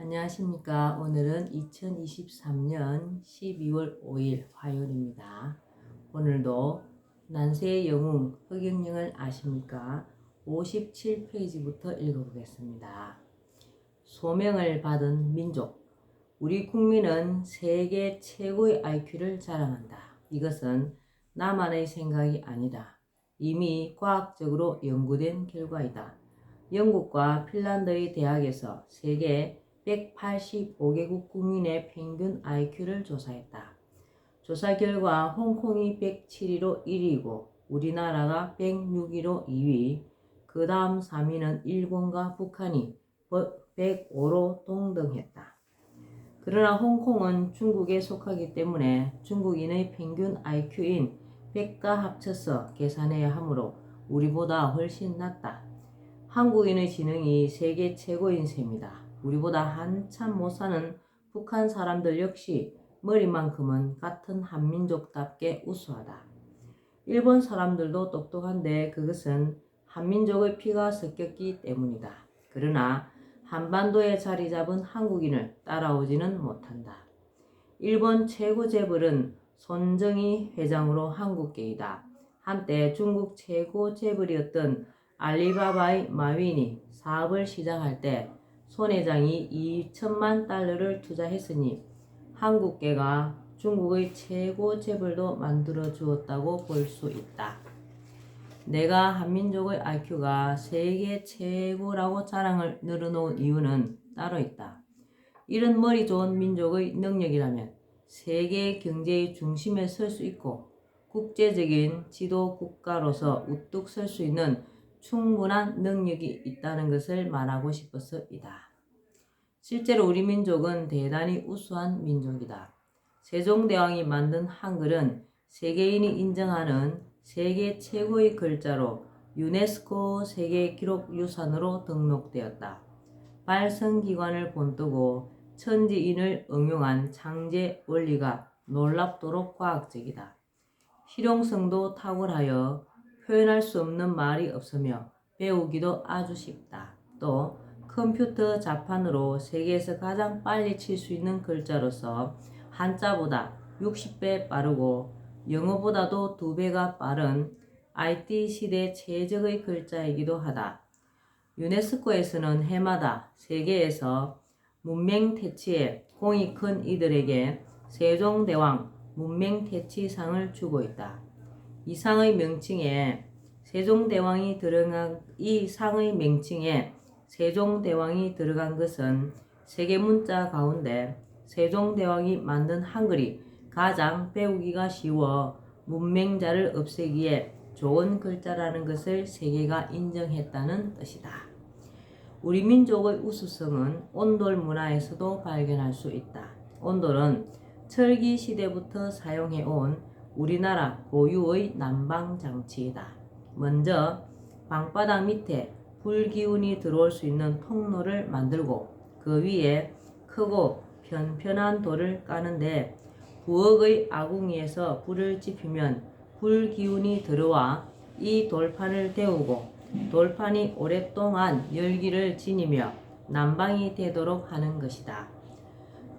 안녕하십니까. 오늘은 2023년 12월 5일 화요일입니다. 오늘도 난세의 영웅 허경영을 아십니까? 57페이지부터 읽어보겠습니다. 소명을 받은 민족. 우리 국민은 세계 최고의 IQ를 자랑한다. 이것은 나만의 생각이 아니다. 이미 과학적으로 연구된 결과이다. 영국과 핀란드의 대학에서 세계 185개국 국민의 평균 IQ를 조사했다. 조사 결과 홍콩이 107위로 1위고 우리나라가 106위로 2위, 그 다음 3위는 일본과 북한이 105로 동등했다. 그러나 홍콩은 중국에 속하기 때문에 중국인의 평균 IQ인 100과 합쳐서 계산해야 하므로 우리보다 훨씬 낮다. 한국인의 지능이 세계 최고인 셈이다. 우리보다 한참 못 사는 북한 사람들 역시 머리만큼은 같은 한민족답게 우수하다. 일본 사람들도 똑똑한데 그것은 한민족의 피가 섞였기 때문이다. 그러나 한반도에 자리 잡은 한국인을 따라오지는 못한다. 일본 최고 재벌은 손정희 회장으로 한국계이다. 한때 중국 최고 재벌이었던 알리바바의 마윈이 사업을 시작할 때 손 회장이 2천만 달러를 투자했으니 한국계가 중국의 최고 재벌도 만들어 주었다고 볼 수 있다. 내가 한민족의 IQ가 세계 최고라고 자랑을 늘어놓은 이유는 따로 있다. 이런 머리 좋은 민족의 능력이라면 세계 경제의 중심에 설 수 있고 국제적인 지도 국가로서 우뚝 설 수 있는 충분한 능력이 있다는 것을 말하고 싶어서이다. 실제로 우리 민족은 대단히 우수한 민족이다. 세종대왕이 만든 한글은 세계인이 인정하는 세계 최고의 글자로 유네스코 세계기록유산으로 등록되었다. 발성기관을 본뜨고 천지인을 응용한 창제 원리가 놀랍도록 과학적이다. 실용성도 탁월하여 표현할 수 없는 말이 없으며 배우기도 아주 쉽다. 또 컴퓨터 자판으로 세계에서 가장 빨리 칠 수 있는 글자로서 한자보다 60배 빠르고 영어보다도 2배가 빠른 IT 시대 최적의 글자이기도 하다. 유네스코에서는 해마다 세계에서 문맹태치에 공이 큰 이들에게 세종대왕 문맹태치상을 주고 있다. 이 상의 명칭에 세종대왕이 들어간 것은 세계 문자 가운데 세종대왕이 만든 한글이 가장 배우기가 쉬워 문맹자를 없애기에 좋은 글자라는 것을 세계가 인정했다는 뜻이다. 우리 민족의 우수성은 온돌 문화에서도 발견할 수 있다. 온돌은 철기 시대부터 사용해온 우리나라 고유의 난방장치이다. 먼저 방바닥 밑에 불기운이 들어올 수 있는 통로를 만들고 그 위에 크고 편편한 돌을 까는데 부엌의 아궁이에서 불을 지피면 불기운이 들어와 이 돌판을 데우고 돌판이 오랫동안 열기를 지니며 난방이 되도록 하는 것이다.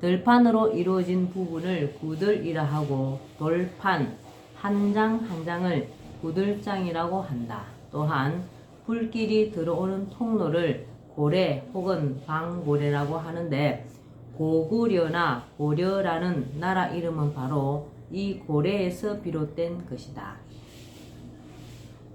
들판으로 이루어진 부분을 구들이라 하고 돌판 한 장 한 장을 구들장이라고 한다. 또한 불길이 들어오는 통로를 고래 혹은 방고래라고 하는데 고구려나 고려라는 나라 이름은 바로 이 고래에서 비롯된 것이다.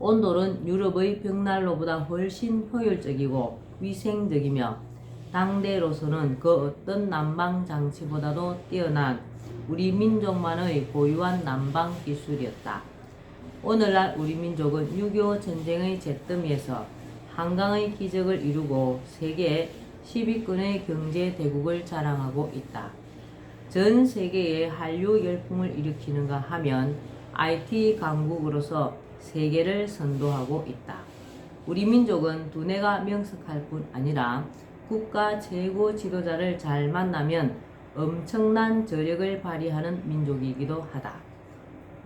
온돌은 유럽의 벽난로보다 훨씬 효율적이고 위생적이며 당대로서는 그 어떤 난방장치보다도 뛰어난 우리 민족만의 고유한 난방 기술이었다. 오늘날 우리 민족은 6.25 전쟁의 잿더미에서 한강의 기적을 이루고 세계 10위권의 경제 대국을 자랑하고 있다. 전 세계에 한류 열풍을 일으키는가 하면 IT 강국으로서 세계를 선도하고 있다. 우리 민족은 두뇌가 명석할 뿐 아니라 국가 최고 지도자를 잘 만나면 엄청난 저력을 발휘하는 민족이기도 하다.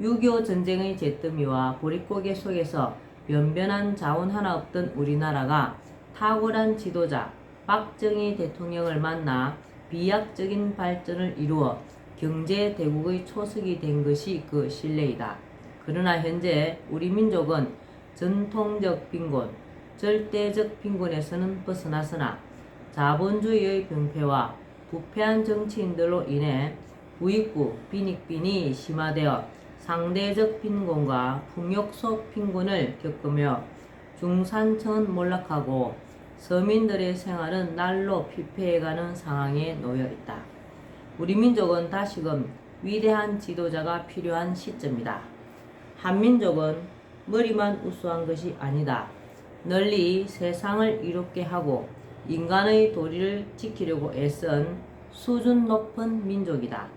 6.25 전쟁의 잿더미와 보릿고개 속에서 변변한 자원 하나 없던 우리나라가 탁월한 지도자 박정희 대통령을 만나 비약적인 발전을 이루어 경제 대국의 초석이 된 것이 그 신뢰이다. 그러나 현재 우리 민족은 전통적 빈곤, 절대적 빈곤에서는 벗어났으나 자본주의의 병폐와 부패한 정치인들로 인해 부익부 빈익빈이 심화되어 상대적 빈곤과 풍욕 속 빈곤을 겪으며 중산층은 몰락하고 서민들의 생활은 날로 피폐해가는 상황에 놓여 있다. 우리 민족은 다시금 위대한 지도자가 필요한 시점이다. 한민족은 머리만 우수한 것이 아니다. 널리 세상을 이롭게 하고 인간의 도리를 지키려고 애쓴 수준 높은 민족이다.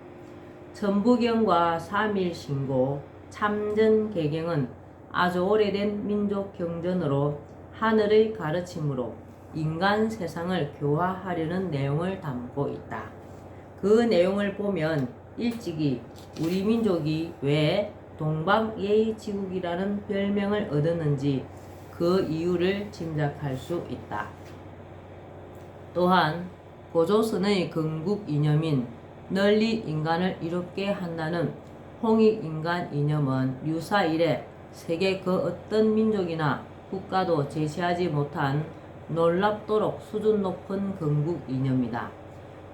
천부경과 3.1신고, 참전개경은 아주 오래된 민족 경전으로 하늘의 가르침으로 인간 세상을 교화하려는 내용을 담고 있다. 그 내용을 보면 일찍이 우리 민족이 왜 동방예의지국이라는 별명을 얻었는지 그 이유를 짐작할 수 있다. 또한 고조선의 건국 이념인 널리 인간을 이롭게 한다는 홍익인간 이념은 유사 이래 세계 그 어떤 민족이나 국가도 제시하지 못한 놀랍도록 수준 높은 건국 이념이다.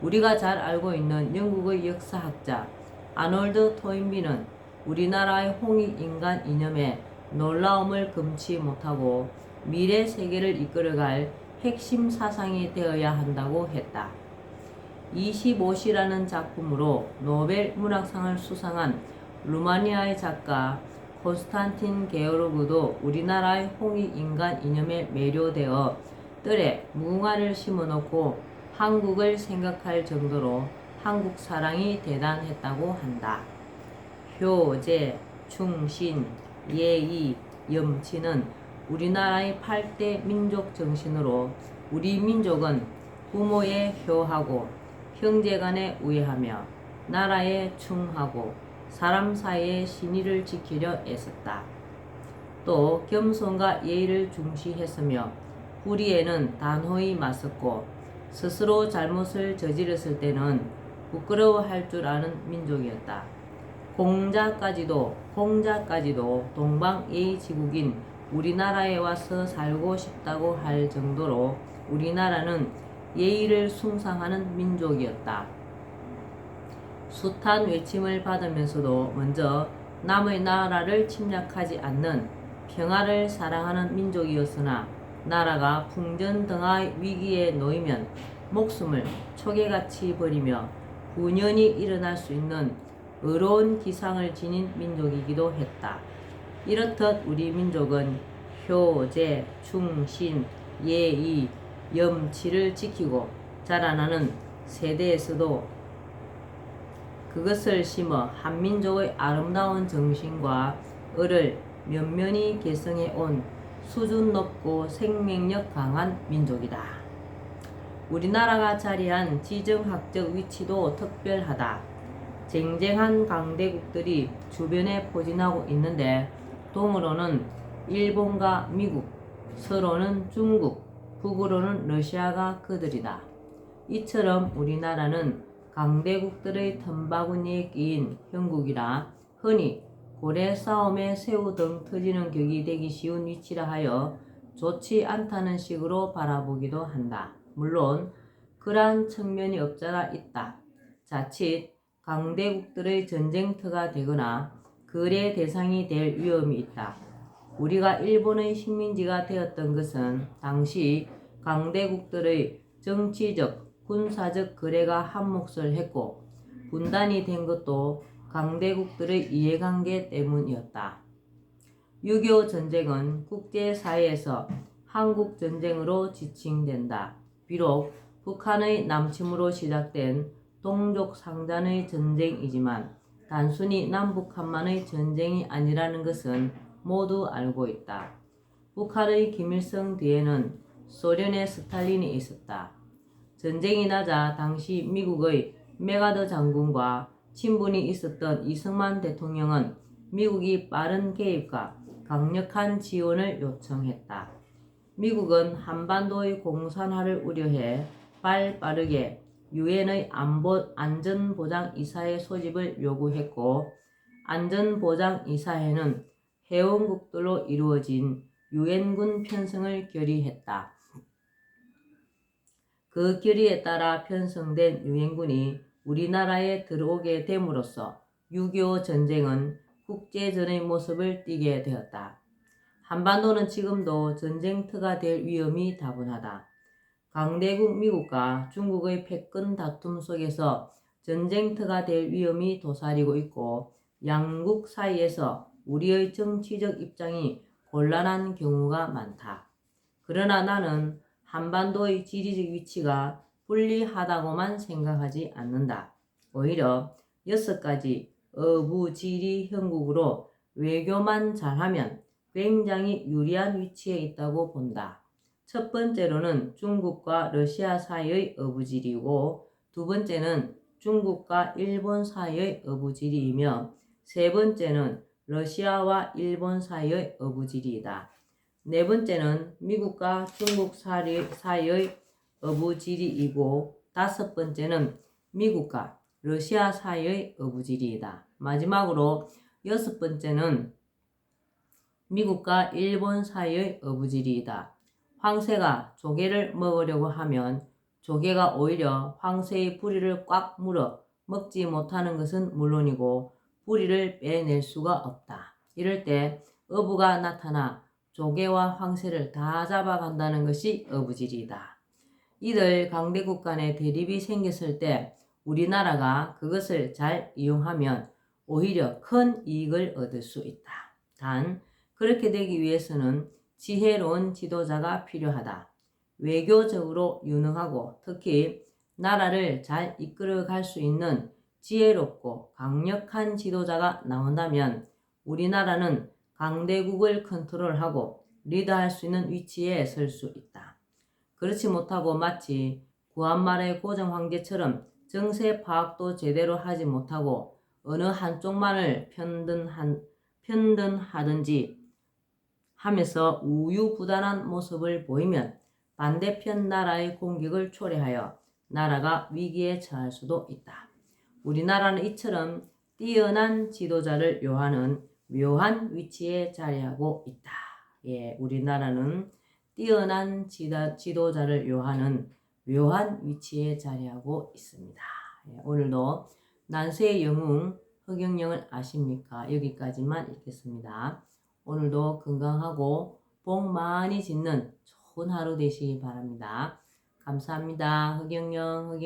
우리가 잘 알고 있는 영국의 역사학자 아놀드 토인비는 우리나라의 홍익인간 이념의 놀라움을 금치 못하고 미래 세계를 이끌어갈 핵심 사상이 되어야 한다고 했다. 25시라는 작품으로 노벨 문학상을 수상한 루마니아의 작가 콘스탄틴 게오르그도 우리나라의 홍익인간 이념에 매료되어 뜰에 무궁화를 심어놓고 한국을 생각할 정도로 한국 사랑이 대단했다고 한다. 효제, 충신, 예의, 염치는 우리나라의 8대 민족 정신으로 우리 민족은 부모에 효하고 형제간에 우애하며 나라에 충하고 사람 사이의 신의를 지키려 애썼다. 또 겸손과 예의를 중시했으며 불의에는 단호히 맞섰고 스스로 잘못을 저질렀을 때는 부끄러워할 줄 아는 민족이었다. 공자까지도 동방예의지국인 우리나라에 와서 살고 싶다고 할 정도로 우리나라는 예의를 숭상하는 민족이었다. 숱한 외침을 받으면서도 먼저 남의 나라를 침략하지 않는 평화를 사랑하는 민족이었으나 나라가 풍전등화의 위기에 놓이면 목숨을 초계같이 버리며 분연히 일어날 수 있는 의로운 기상을 지닌 민족이기도 했다. 이렇듯 우리 민족은 효제, 충신, 예의, 염치를 지키고 자라나는 세대에서도 그것을 심어 한민족의 아름다운 정신과 을을 면면히 개성해 온 수준 높고 생명력 강한 민족이다. 우리나라가 자리한 지정학적 위치도 특별하다. 쟁쟁한 강대국들이 주변에 포진하고 있는데 동으로는 일본과 미국, 서로는 중국, 북으로는 러시아가 그들이다. 이처럼 우리나라는 강대국들의 틈바구니에 끼인 형국이라 흔히 고래 싸움에 새우 등 터지는 격이 되기 쉬운 위치라 하여 좋지 않다는 식으로 바라보기도 한다. 물론 그러한 측면이 없잖아 있다. 자칫 강대국들의 전쟁터가 되거나 거래 대상이 될 위험이 있다. 우리가 일본의 식민지가 되었던 것은 당시 강대국들의 정치적, 군사적 거래가 한몫을 했고 분단이 된 것도 강대국들의 이해관계 때문이었다. 6.25 전쟁은 국제사회에서 한국전쟁으로 지칭된다. 비록 북한의 남침으로 시작된 동족상잔의 전쟁이지만 단순히 남북한만의 전쟁이 아니라는 것은 모두 알고 있다. 북한의 김일성 뒤에는 소련의 스탈린이 있었다. 전쟁이 나자 당시 미국의 메가더 장군과 친분이 있었던 이승만 대통령은 미국이 빠른 개입과 강력한 지원을 요청했다. 미국은 한반도의 공산화를 우려해 빠르게 유엔의 안전보장이사회 소집을 요구했고, 안전보장이사회는 회원국들로 이루어진 유엔군 편성을 결의했다. 그 결의에 따라 편성된 유엔군이 우리나라에 들어오게 됨으로써 6.25 전쟁은 국제전의 모습을 띠게 되었다. 한반도는 지금도 전쟁터가 될 위험이 다분하다. 강대국 미국과 중국의 패권 다툼 속에서 전쟁터가 될 위험이 도사리고 있고, 양국 사이에서 우리의 정치적 입장이 곤란한 경우가 많다. 그러나 나는 한반도의 지리적 위치가 불리하다고만 생각하지 않는다. 오히려 6가지 어부지리 형국으로 외교만 잘하면 굉장히 유리한 위치에 있다고 본다. 첫 번째로는 중국과 러시아 사이의 어부지리이고, 두 번째는 중국과 일본 사이의 어부지리이며, 세 번째는 러시아와 일본 사이의 어부지리이다. 네 번째는 미국과 중국 사이의 어부지리이고, 다섯 번째는 미국과 러시아 사이의 어부지리이다. 마지막으로 여섯 번째는 미국과 일본 사이의 어부지리이다. 황새가 조개를 먹으려고 하면 조개가 오히려 황새의 부리를 꽉 물어 먹지 못하는 것은 물론이고 부리를 빼낼 수가 없다. 이럴 때 어부가 나타나 조개와 황새를 다 잡아간다는 것이 어부지리이다. 이들 강대국 간의 대립이 생겼을 때 우리나라가 그것을 잘 이용하면 오히려 큰 이익을 얻을 수 있다. 단, 그렇게 되기 위해서는 지혜로운 지도자가 필요하다. 외교적으로 유능하고 특히 나라를 잘 이끌어갈 수 있는 지혜롭고 강력한 지도자가 나온다면 우리나라는 강대국을 컨트롤하고 리드할 수 있는 위치에 설 수 있다. 그렇지 못하고 마치 구한말의 고정황제처럼 정세 파악도 제대로 하지 못하고 어느 한쪽만을 편든하든지 하면서 우유부단한 모습을 보이면 반대편 나라의 공격을 초래하여 나라가 위기에 처할 수도 있다. 우리나라는 이처럼 뛰어난 지도자를 요하는 묘한 위치에 자리하고 있다. 우리나라는 뛰어난 지도자를 요하는 묘한 위치에 자리하고 있습니다. 오늘도 난세의 영웅 허경영을 아십니까? 여기까지만 읽겠습니다. 오늘도 건강하고 복 많이 짓는 좋은 하루 되시기 바랍니다. 감사합니다. 허경영.